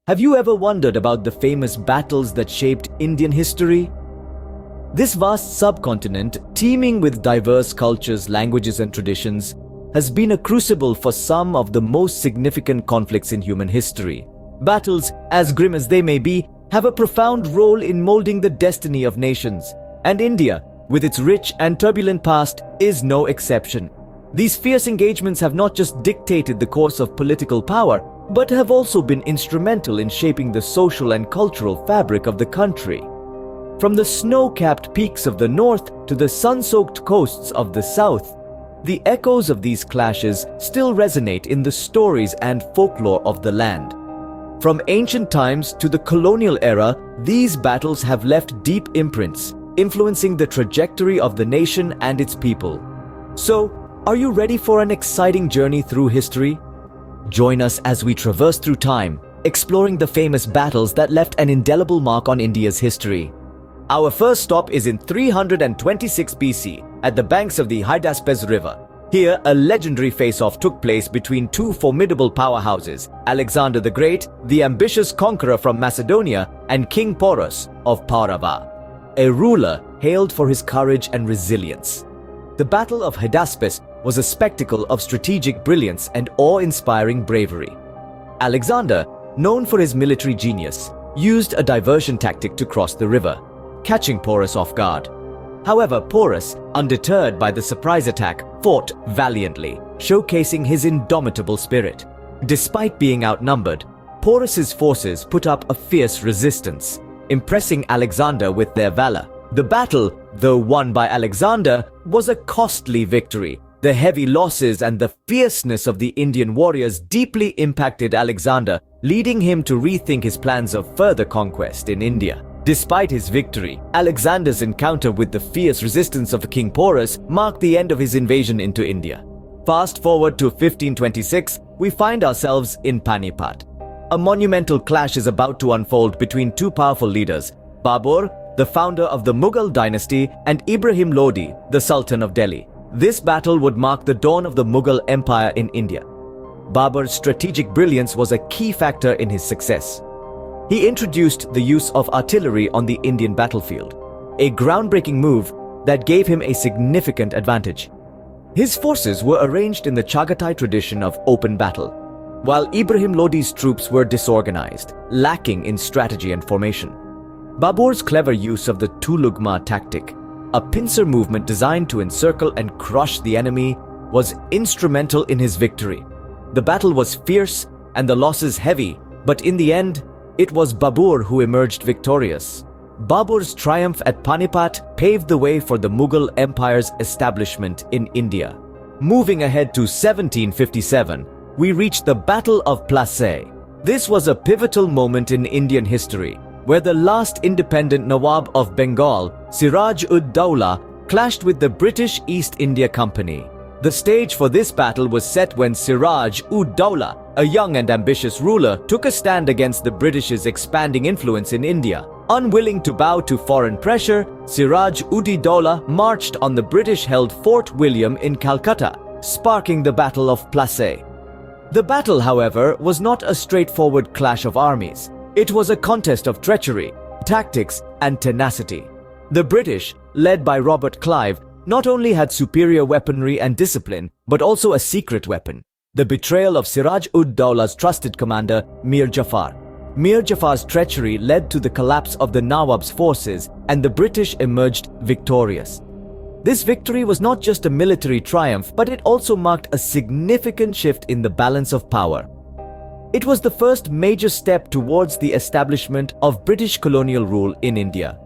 Have you ever wondered about the famous battles that shaped Indian history? This vast subcontinent, teeming with diverse cultures, languages and traditions, has been a crucible for some of the most significant conflicts in human history. Battles, as grim as they may be, have a profound role in molding the destiny of nations, and India, with its rich and turbulent past, is no exception. These fierce engagements have not just dictated the course of political power, but have also been instrumental in shaping the social and cultural fabric of the country. From the snow-capped peaks of the north to the sun-soaked coasts of the south, the echoes of these clashes still resonate in the stories and folklore of the land. From ancient times to the colonial era, these battles have left deep imprints, influencing the trajectory of the nation and its people. So, are you ready for an exciting journey through history? Join us as we traverse through time, exploring the famous battles that left an indelible mark on India's history. Our first stop is in 326 BC, at the banks of the Hydaspes River. Here, a legendary face-off took place between two formidable powerhouses, Alexander the Great, the ambitious conqueror from Macedonia, and King Porus of Paurava, a ruler hailed for his courage and resilience. The Battle of Hydaspes was a spectacle of strategic brilliance and awe-inspiring bravery. Alexander, known for his military genius, used a diversion tactic to cross the river, catching Porus off guard. However, Porus, undeterred by the surprise attack, fought valiantly, showcasing his indomitable spirit. Despite being outnumbered, Porus's forces put up a fierce resistance, impressing Alexander with their valor. The battle, though won by Alexander, was a costly victory. The heavy losses and the fierceness of the Indian warriors deeply impacted Alexander, leading him to rethink his plans of further conquest in India. Despite his victory, Alexander's encounter with the fierce resistance of King Porus marked the end of his invasion into India. Fast forward to 1526, we find ourselves in Panipat. A monumental clash is about to unfold between two powerful leaders, Babur, the founder of the Mughal dynasty, and Ibrahim Lodi, the Sultan of Delhi. This battle would mark the dawn of the Mughal Empire in India. Babur's strategic brilliance was a key factor in his success. He introduced the use of artillery on the Indian battlefield, a groundbreaking move that gave him a significant advantage. His forces were arranged in the Chagatai tradition of open battle, while Ibrahim Lodi's troops were disorganized, lacking in strategy and formation. Babur's clever use of the Tulugma tactic, a pincer movement designed to encircle and crush the enemy, was instrumental in his victory. The battle was fierce and the losses heavy, but in the end, it was Babur who emerged victorious. Babur's triumph at Panipat paved the way for the Mughal Empire's establishment in India. Moving ahead to 1757, we reach the Battle of Plassey. This was a pivotal moment in Indian history, where the last independent Nawab of Bengal, Siraj-ud-Dowlah, clashed with the British East India Company. The stage for this battle was set when Siraj-ud-Dowlah, a young and ambitious ruler, took a stand against the British's expanding influence in India. Unwilling to bow to foreign pressure, Siraj-ud-Dowlah marched on the British-held Fort William in Calcutta, sparking the Battle of Plassey. The battle, however, was not a straightforward clash of armies. It was a contest of treachery, tactics, and tenacity. The British, led by Robert Clive, not only had superior weaponry and discipline, but also a secret weapon: the betrayal of Siraj-ud-Dowlah's trusted commander, Mir Jafar. Mir Jafar's treachery led to the collapse of the Nawab's forces, and the British emerged victorious. This victory was not just a military triumph, but it also marked a significant shift in the balance of power. It was the first major step towards the establishment of British colonial rule in India.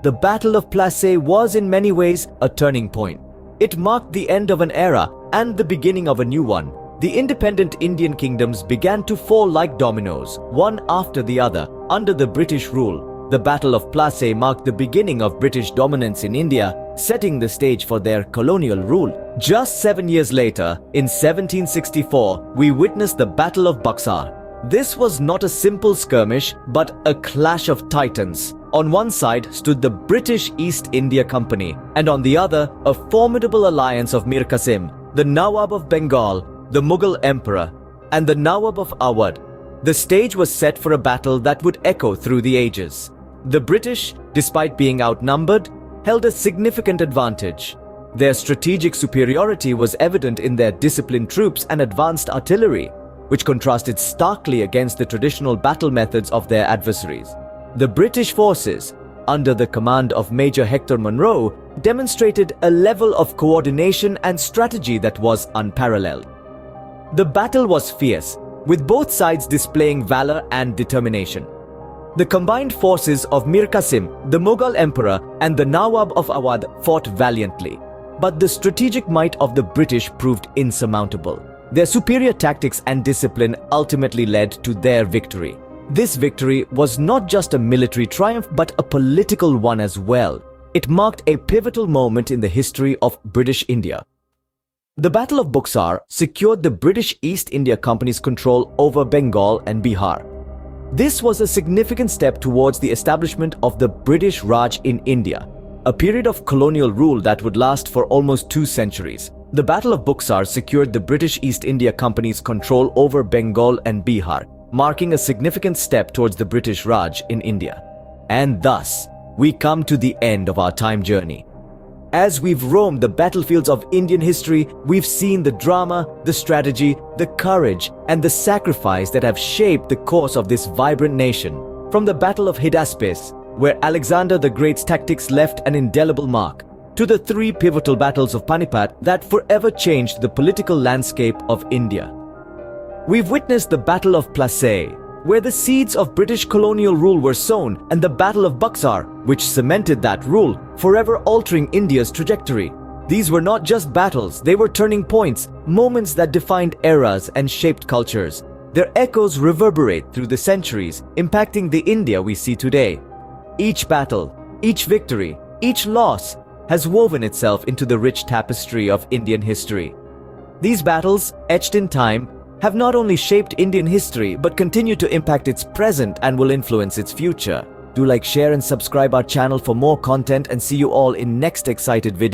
The Battle of Plassey was in many ways a turning point. It marked the end of an era and the beginning of a new one. The independent Indian kingdoms began to fall like dominoes, one after the other, under the British rule. The Battle of Plassey marked the beginning of British dominance in India, setting the stage for their colonial rule. Just 7 years later, in 1764, we witnessed the Battle of Buxar. This was not a simple skirmish, but a clash of titans. On one side stood the British East India Company, and on the other, a formidable alliance of Mir Qasim, the Nawab of Bengal, the Mughal Emperor, and the Nawab of Awadh. The stage was set for a battle that would echo through the ages. The British, despite being outnumbered, held a significant advantage. Their strategic superiority was evident in their disciplined troops and advanced artillery, which contrasted starkly against the traditional battle methods of their adversaries. The British forces, under the command of Major Hector Munro, demonstrated a level of coordination and strategy that was unparalleled. The battle was fierce, with both sides displaying valor and determination. The combined forces of Mir Qasim, the Mughal emperor, and the Nawab of Awadh fought valiantly, but the strategic might of the British proved insurmountable. Their superior tactics and discipline ultimately led to their victory. This victory was not just a military triumph but a political one as well. It marked a pivotal moment in the history of British India. The Battle of Buxar secured the British East India Company's control over Bengal and Bihar. This was a significant step towards the establishment of the British Raj in India, a period of colonial rule that would last for almost 2 centuries. The Battle of Buxar secured the British East India Company's control over Bengal and Bihar, marking a significant step towards the British Raj in India. And thus, we come to the end of our time journey. As we've roamed the battlefields of Indian history, we've seen the drama, the strategy, the courage, and the sacrifice that have shaped the course of this vibrant nation. From the Battle of Hydaspes, where Alexander the Great's tactics left an indelible mark, to the 3 pivotal battles of Panipat that forever changed the political landscape of India. We've witnessed the Battle of Plassey, where the seeds of British colonial rule were sown, and the Battle of Buxar, which cemented that rule, forever altering India's trajectory. These were not just battles, they were turning points, moments that defined eras and shaped cultures. Their echoes reverberate through the centuries, impacting the India we see today. Each battle, each victory, each loss has woven itself into the rich tapestry of Indian history. These battles, etched in time, have not only shaped Indian history but continue to impact its present and will influence its future. Do like, share and subscribe our channel for more content, and see you all in next excited video.